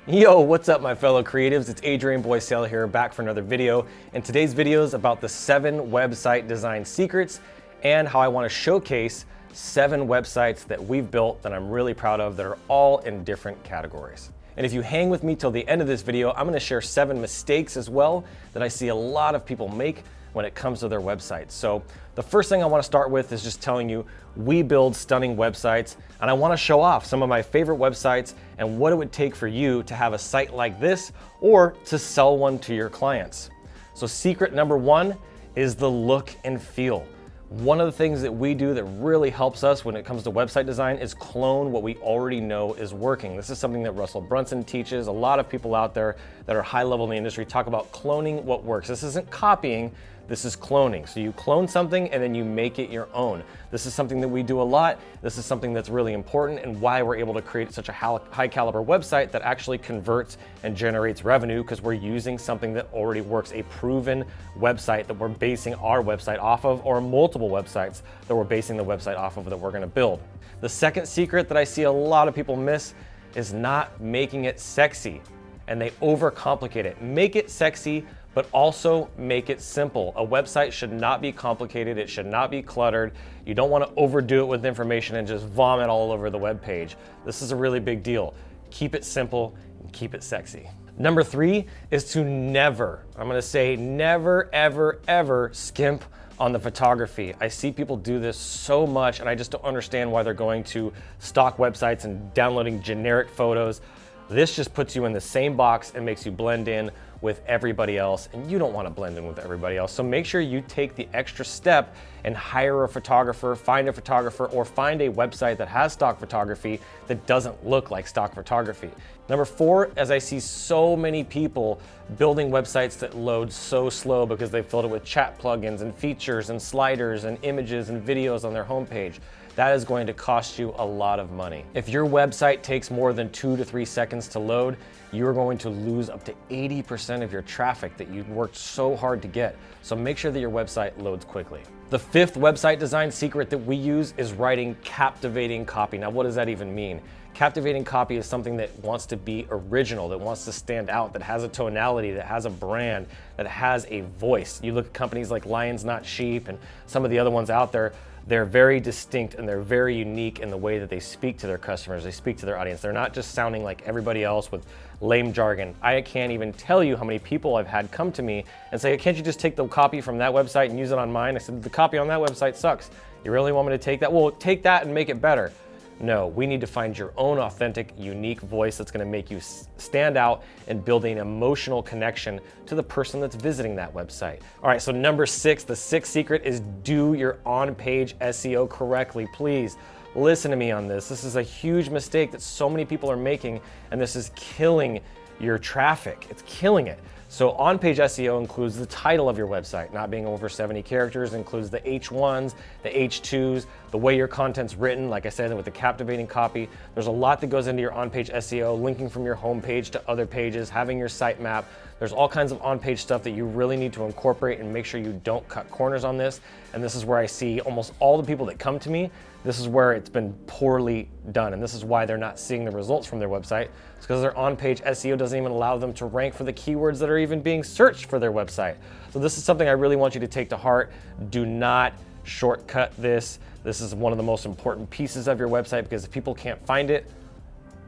Yo, what's up my fellow creatives? It's Adrian Boycell here, back for another video. And today's video is about the 7 website design secrets and how I want to showcase 7 websites that we've built that I'm really proud of that are all in different categories. And if you hang with me till the end of this video, I'm going to share 7 mistakes as well that I see a lot of people make when it comes to their websites. So the first thing I want to start with is just telling you we build stunning websites, and I want to show off some of my favorite websites and what it would take for you to have a site like this or to sell one to your clients. So secret number 1 is the look and feel. One of the things that we do that really helps us when it comes to website design is clone what we already know is working. This is something that Russell Brunson teaches. A lot of people out there that are high level in the industry talk about cloning what works. This isn't copying, this is cloning. So you clone something and then you make it your own. This is something that we do a lot. This is something that's really important and why we're able to create such a high caliber website that actually converts and generates revenue, because we're using something that already works, a proven website that we're basing our website off of, or multiple websites that we're basing the website off of that we're gonna build. The second secret that I see a lot of people miss is not making it sexy, and they overcomplicate it. Make it sexy, but also make it simple. A website should not be complicated. It should not be cluttered. You don't want to overdo it with information and just vomit all over the web page. This is a really big deal. Keep it simple and keep it sexy. Number 3 is to never, I'm gonna say never, ever, ever skimp on the photography. I see people do this so much and I just don't understand why they're going to stock websites and downloading generic photos. This just puts you in the same box and makes you blend in with everybody else, and you don't want to blend in with everybody else. So make sure you take the extra step and hire a photographer, find a photographer, or find a website that has stock photography that doesn't look like stock photography. Number 4, as I see so many people building websites that load so slow because they filled it with chat plugins and features and sliders and images and videos on their homepage. That is going to cost you a lot of money. If your website takes more than 2 to 3 seconds to load, you're going to lose up to 80% of your traffic that you worked so hard to get. So make sure that your website loads quickly. The 5th website design secret that we use is writing captivating copy. Now, what does that even mean? Captivating copy is something that wants to be original, that wants to stand out, that has a tonality, that has a brand, that has a voice. You look at companies like Lions Not Sheep and some of the other ones out there, they're very distinct and they're very unique in the way that they speak to their customers, they speak to their audience. They're not just sounding like everybody else with lame jargon. I can't even tell you how many people I've had come to me and say, can't you just take the copy from that website and use it on mine? I said, the copy on that website sucks. You really want me to take that? Well, take that and make it better. No, we need to find your own authentic, unique voice that's gonna make you stand out and build an emotional connection to the person that's visiting that website. All right, so number 6, the 6th secret is do your on-page SEO correctly. Please listen to me on this. This is a huge mistake that so many people are making, and this is killing your traffic. It's killing it. So on-page SEO includes the title of your website, not being over 70 characters, includes the H1s, the H2s, the way your content's written, like I said, with the captivating copy. There's a lot that goes into your on-page SEO, linking from your homepage to other pages, having your sitemap. There's all kinds of on-page stuff that you really need to incorporate and make sure you don't cut corners on this. And this is where I see almost all the people that come to me, this is where it's been poorly done. And this is why they're not seeing the results from their website. It's because their on-page SEO doesn't even allow them to rank for the keywords that are even being searched for their website. So this is something I really want you to take to heart. Do not shortcut this. This is one of the most important pieces of your website, because if people can't find it,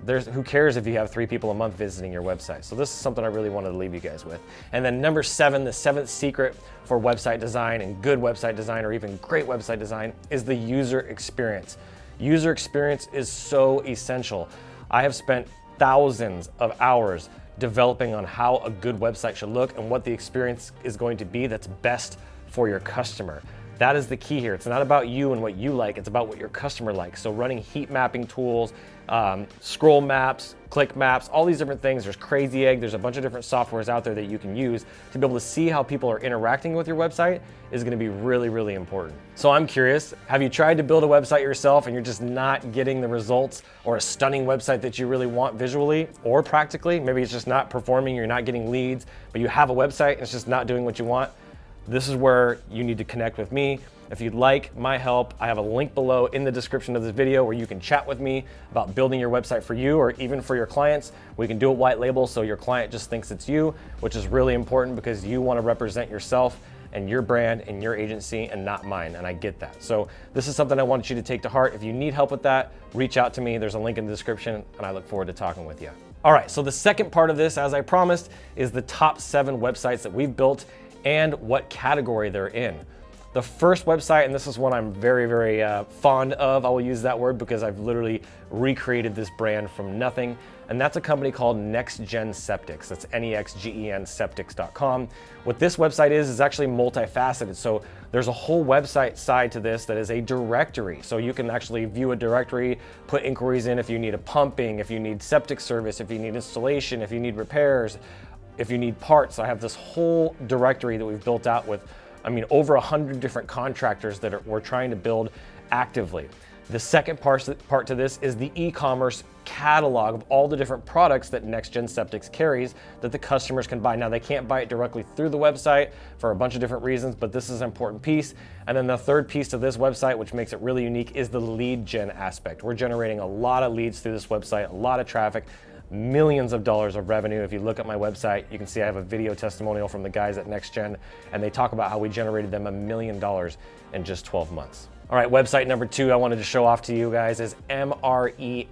who cares if you have 3 people a month visiting your website? So this is something I really wanted to leave you guys with. And then number 7, the 7th secret for website design and good website design, or even great website design, is the user experience. User experience is so essential. I have spent thousands of hours developing on how a good website should look and what the experience is going to be that's best for your customer. That is the key here. It's not about you and what you like, it's about what your customer likes. So running heat mapping tools, scroll maps, click maps, all these different things. There's Crazy Egg, there's a bunch of different softwares out there that you can use to be able to see how people are interacting with your website is gonna be really, really important. So I'm curious, have you tried to build a website yourself and you're just not getting the results, or a stunning website that you really want visually or practically? Maybe it's just not performing, you're not getting leads, but you have a website and it's just not doing what you want. this is where you need to connect with me. If you'd like my help, I have a link below in the description of this video where you can chat with me about building your website for you or even for your clients. We can do it white label so your client just thinks it's you, which is really important because you want to represent yourself and your brand and your agency and not mine, and I get that. So this is something I want you to take to heart. If you need help with that, reach out to me. There's a link in the description, and I look forward to talking with you. All right, so the second part of this, as I promised, is the top 7 websites that we've built and what category they're in. The first website, and this is one I'm very, very fond of, I will use that word because I've literally recreated this brand from nothing, and that's a company called Next Gen Septics. That's NEXGEN Septics.com. What this website is actually multifaceted. So there's a whole website side to this that is a directory. So you can actually view a directory, put inquiries in if you need a pumping, if you need septic service, if you need installation, if you need repairs, if you need parts. I have this whole directory that we've built out with, I mean, over 100 different contractors that we're trying to build actively. The second part to this is the e-commerce catalog of all the different products that Next Gen Septics carries that the customers can buy. Now, they can't buy it directly through the website for a bunch of different reasons, but this is an important piece. And then the third piece to this website, which makes it really unique, is the lead gen aspect. We're generating a lot of leads through this website, a lot of traffic, millions of dollars of revenue. If you look at my website, you can see I have a video testimonial from the guys at Next Gen, and they talk about how we generated them $1 million in just 12 months. All right, website number 2 I wanted to show off to you guys is MRESC.org.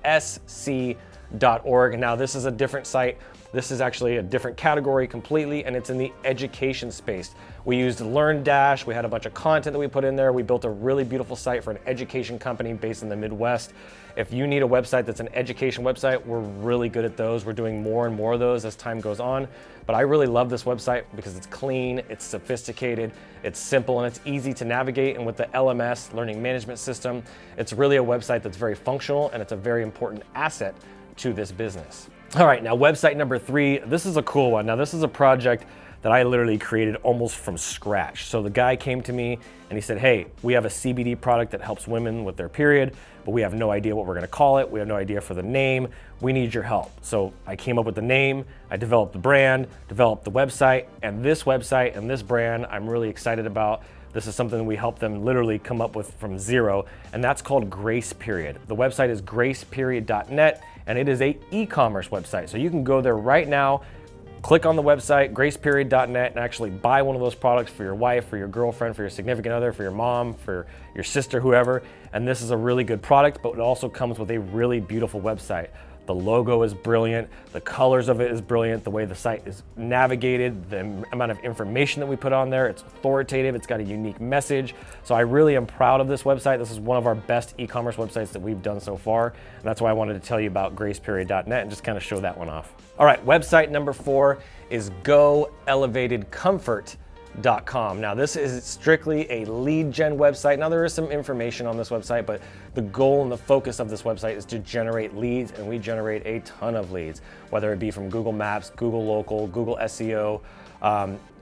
Now, this is a different site. This is actually a different category completely, and it's in the education space. We used LearnDash. We had a bunch of content that we put in there. We built a really beautiful site for an education company based in the Midwest. If you need a website that's an education website, we're really good at those. We're doing more and more of those as time goes on. But I really love this website because it's clean, it's sophisticated, it's simple, and it's easy to navigate. And with the LMS, Learning Management System, it's really a website that's very functional, and it's a very important asset to this business. All right, now website number 3, this is a cool one. Now, this is a project that I literally created almost from scratch. So the guy came to me and he said, hey, we have a CBD product that helps women with their period, but we have no idea what we're gonna call it. We have no idea for the name. We need your help. So I came up with the name, I developed the brand, developed the website, and this brand I'm really excited about. This is something we helped them literally come up with from zero, and that's called Grace Period. The website is graceperiod.net, and it is a e-commerce website. So you can go there right now, click on the website, graceperiod.net, and actually buy one of those products for your wife, for your girlfriend, for your significant other, for your mom, for your sister, whoever. And this is a really good product, but it also comes with a really beautiful website. The logo is brilliant, the colors of it is brilliant, the way the site is navigated, the amount of information that we put on there, it's authoritative, it's got a unique message. So I really am proud of this website. This is one of our best e-commerce websites that we've done so far. And that's why I wanted to tell you about graceperiod.net and just kind of show that one off. All right, website number 4 is GoElevatedComfort.com. Now, this is strictly a lead gen website. Now, there is some information on this website, but the goal and the focus of this website is to generate leads, and we generate a ton of leads, whether it be from Google Maps, Google Local, Google SEO,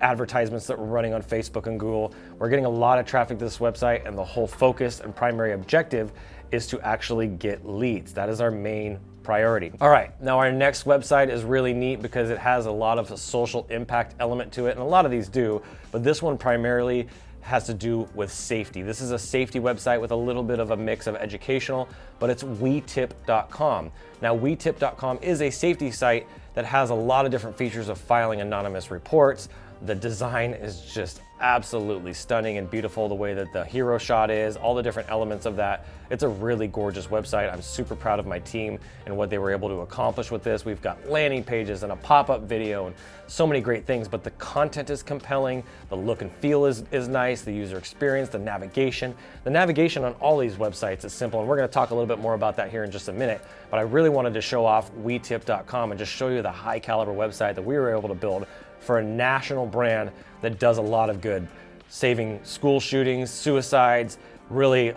advertisements that we're running on Facebook and Google. We're getting a lot of traffic to this website, and the whole focus and primary objective is to actually get leads. That is our main priority. All right, now our next website is really neat because it has a lot of a social impact element to it, and a lot of these do, but this one primarily has to do with safety. This is a safety website with a little bit of a mix of educational, but it's WeTip.com. Now, WeTip.com is a safety site that has a lot of different features of filing anonymous reports. The design is just absolutely stunning and beautiful, the way that the hero shot is, all the different elements of that. It's a really gorgeous website. I'm super proud of my team and what they were able to accomplish with this. We've got landing pages and a pop-up video and so many great things, but the content is compelling, the look and feel is nice, the user experience, the navigation. The navigation on all these websites is simple, and we're gonna talk a little bit more about that here in just a minute, but I really wanted to show off WeTip.com and just show you the high caliber website that we were able to build for a national brand that does a lot of good, saving school shootings, suicides, really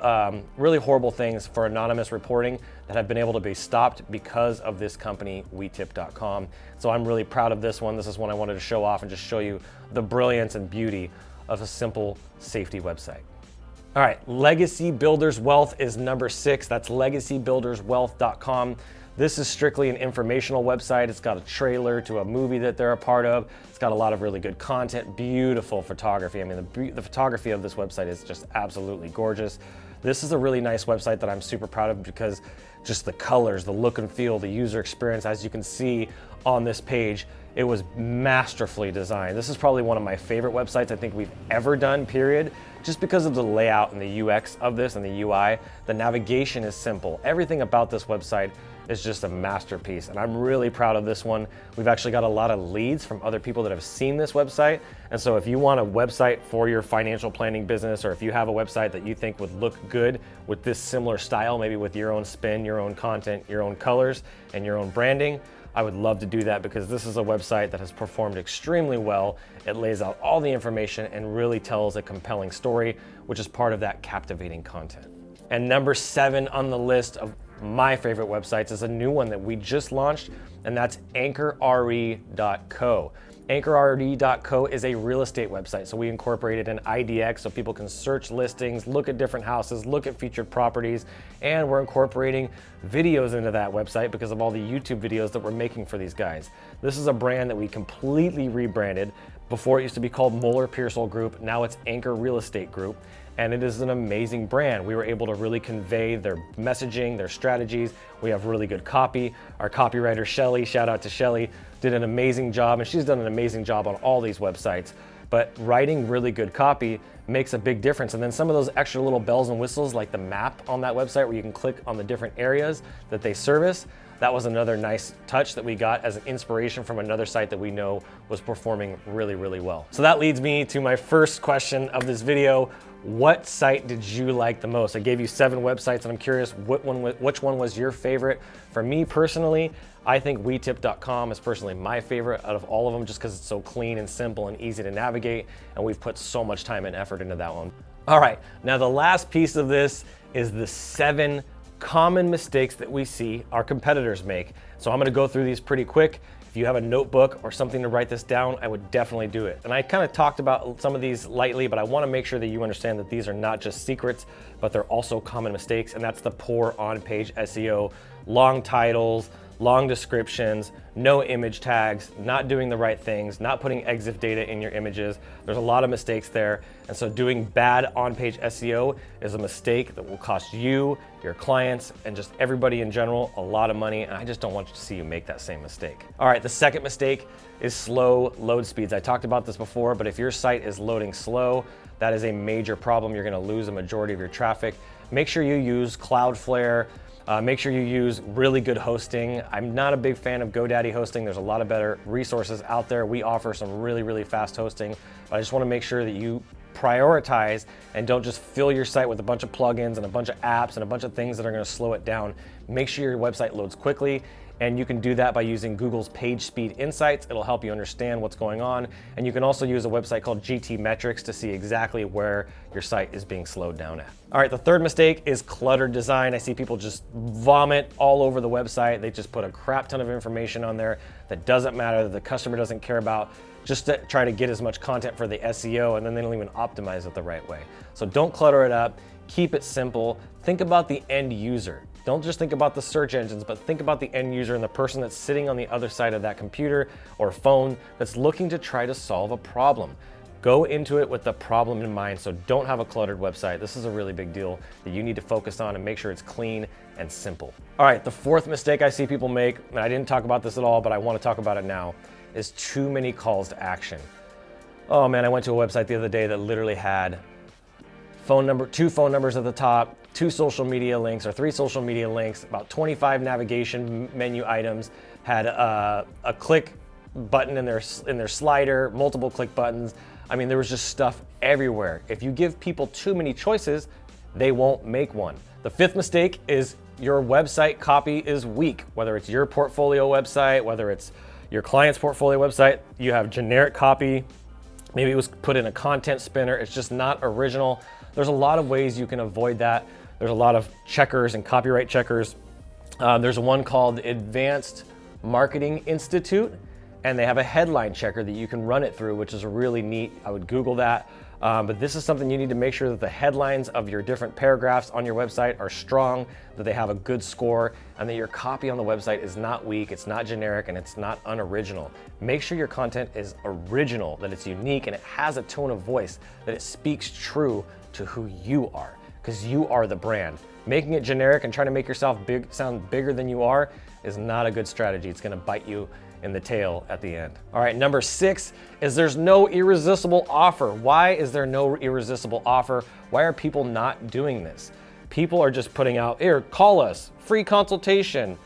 horrible things for anonymous reporting that have been able to be stopped because of this company, WeTip.com. So I'm really proud of this one. This is one I wanted to show off and just show you the brilliance and beauty of a simple safety website. All right, Legacy Builders Wealth is number 6. That's legacybuilderswealth.com. This is strictly an informational website. It's got a trailer to a movie that they're a part of. It's got a lot of really good content, beautiful photography. I mean, the photography of this website is just absolutely gorgeous. This is a really nice website that I'm super proud of because just the colors, the look and feel, the user experience, as you can see on this page, it was masterfully designed. This is probably one of my favorite websites I think we've ever done, period. Just because of the layout and the UX of this and the UI. The navigation is simple. Everything about this website is just a masterpiece, and I'm really proud of this one. We've actually got a lot of leads from other people that have seen this website, and so if you want a website for your financial planning business, or if you have a website that you think would look good with this similar style, maybe with your own spin, your own content, your own colors, and your own branding, I would love to do that because this is a website that has performed extremely well. It lays out all the information and really tells a compelling story, which is part of that captivating content. And number 7 on the list of my favorite websites is a new one that we just launched, and that's anchorre.co. Anchorre.co is a real estate website, so we incorporated an IDX so people can search listings, look at different houses, look at featured properties, and we're incorporating videos into that website because of all the YouTube videos that we're making for these guys. This is a brand that we completely rebranded. Before it used to be called Moeller Pearsall Group, now it's Anchor Real Estate Group, and it is an amazing brand. We were able to really convey their messaging, their strategies. We have really good copy. Our copywriter, Shelly, shout out to Shelly, did an amazing job, and she's done an amazing job on all these websites. But writing really good copy makes a big difference. And then some of those extra little bells and whistles, like the map on that website where you can click on the different areas that they service, that was another nice touch that we got as an inspiration from another site that we know was performing really, really well. So that leads me to my first question of this video. What site did you like the most? I gave you 7 websites, and I'm curious which one was your favorite. For me personally, I think WeTip.com is personally my favorite out of all of them, just because it's so clean and simple and easy to navigate, and we've put so much time and effort into that one. All right, now the last piece of this is the 7 common mistakes that we see our competitors make. So I'm gonna go through these pretty quick. If you have a notebook or something to write this down, I would definitely do it. And I kind of talked about some of these lightly, but I want to make sure that you understand that these are not just secrets, but they're also common mistakes, and that's the poor on-page SEO, long titles, long descriptions, no image tags, not doing the right things, not putting EXIF data in your images. There's a lot of mistakes there. And so doing bad on-page SEO is a mistake that will cost you, your clients, and just everybody in general a lot of money. And I just don't want you to see you make that same mistake. All right, the second mistake is slow load speeds. I talked about this before, but if your site is loading slow, that is a major problem. You're gonna lose a majority of your traffic. Make sure you use Cloudflare. Make sure you use really good hosting. I'm not a big fan of GoDaddy hosting. There's a lot of better resources out there. We offer some really, really fast hosting, but I just want to make sure that you prioritize and don't just fill your site with a bunch of plugins and a bunch of apps and a bunch of things that are going to slow it down. Make sure your website loads quickly, and you can do that by using Google's Page Speed Insights. It'll help you understand what's going on, and you can also use a website called GT Metrics to see exactly where your site is being slowed down at. All right, the third mistake is cluttered design. I see people just vomit all over the website. They just put a crap ton of information on there that doesn't matter, that the customer doesn't care about, just to try to get as much content for the SEO, and then they don't even optimize it the right way. So don't clutter it up, keep it simple. Think about the end user. Don't just think about the search engines, but think about the end user and the person that's sitting on the other side of that computer or phone that's looking to try to solve a problem. Go into it with the problem in mind, so don't have a cluttered website. This is a really big deal that you need to focus on and make sure it's clean and simple. All right, the fourth mistake I see people make, and I didn't talk about this at all, but I want to talk about it now, is too many calls to action. Oh man, I went to a website the other day that literally had 2 phone numbers at the top, 2 social media links or 3 social media links, about 25 navigation menu items, had a click button in their slider, multiple click buttons. I mean, there was just stuff everywhere. If you give people too many choices, they won't make one. The 5th mistake is your website copy is weak. Whether it's your portfolio website, whether it's your client's portfolio website, you have generic copy. Maybe it was put in a content spinner. It's just not original. There's a lot of ways you can avoid that. There's a lot of checkers and copyright checkers. There's one called Advanced Marketing Institute, and they have a headline checker that you can run it through, which is really neat. I would Google that. But this is something you need to make sure that the headlines of your different paragraphs on your website are strong, that they have a good score, and that your copy on the website is not weak, it's not generic, and it's not unoriginal. Make sure your content is original, that it's unique, and it has a tone of voice, that it speaks true to who you are, because you are the brand. Making it generic and trying to make yourself sound bigger than you are is not a good strategy. It's gonna bite you in the tail at the end. All right, number 6 is there's no irresistible offer. Why is there no irresistible offer? Why are people not doing this? People are just putting out, here, call us, free consultation.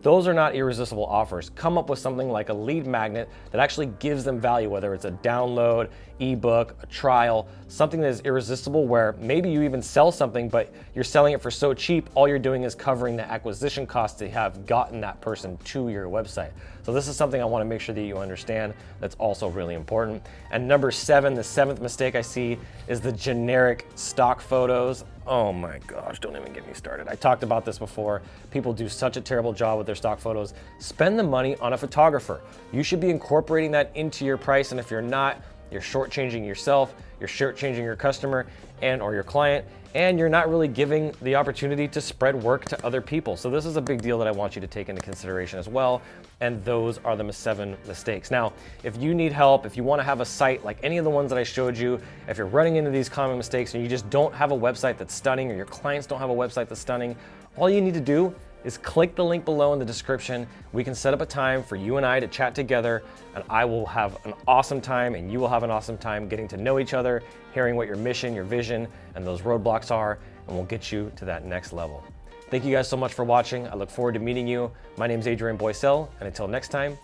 Those are not irresistible offers. Come up with something like a lead magnet that actually gives them value, whether it's a download, ebook, a trial, something that is irresistible where maybe you even sell something, but you're selling it for so cheap, all you're doing is covering the acquisition cost to have gotten that person to your website. So this is something I wanna make sure that you understand that's also really important. And number 7, the 7th mistake I see is the generic stock photos. Oh my gosh, don't even get me started. I talked about this before. People do such a terrible job with their stock photos. Spend the money on a photographer. You should be incorporating that into your price, and if you're not, you're shortchanging yourself, you're shortchanging your customer or your client, and you're not really giving the opportunity to spread work to other people. So this is a big deal that I want you to take into consideration as well, and those are the 7 mistakes. Now, if you need help, if you wanna have a site like any of the ones that I showed you, if you're running into these common mistakes and you just don't have a website that's stunning or your clients don't have a website that's stunning, all you need to do is click the link below in the description. We can set up a time for you and I to chat together, and I will have an awesome time and you will have an awesome time getting to know each other, hearing what your mission, your vision, and those roadblocks are, and we'll get you to that next level. Thank you guys so much for watching. I look forward to meeting you. My name is Adrian Boycell, and until next time,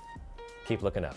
keep looking up.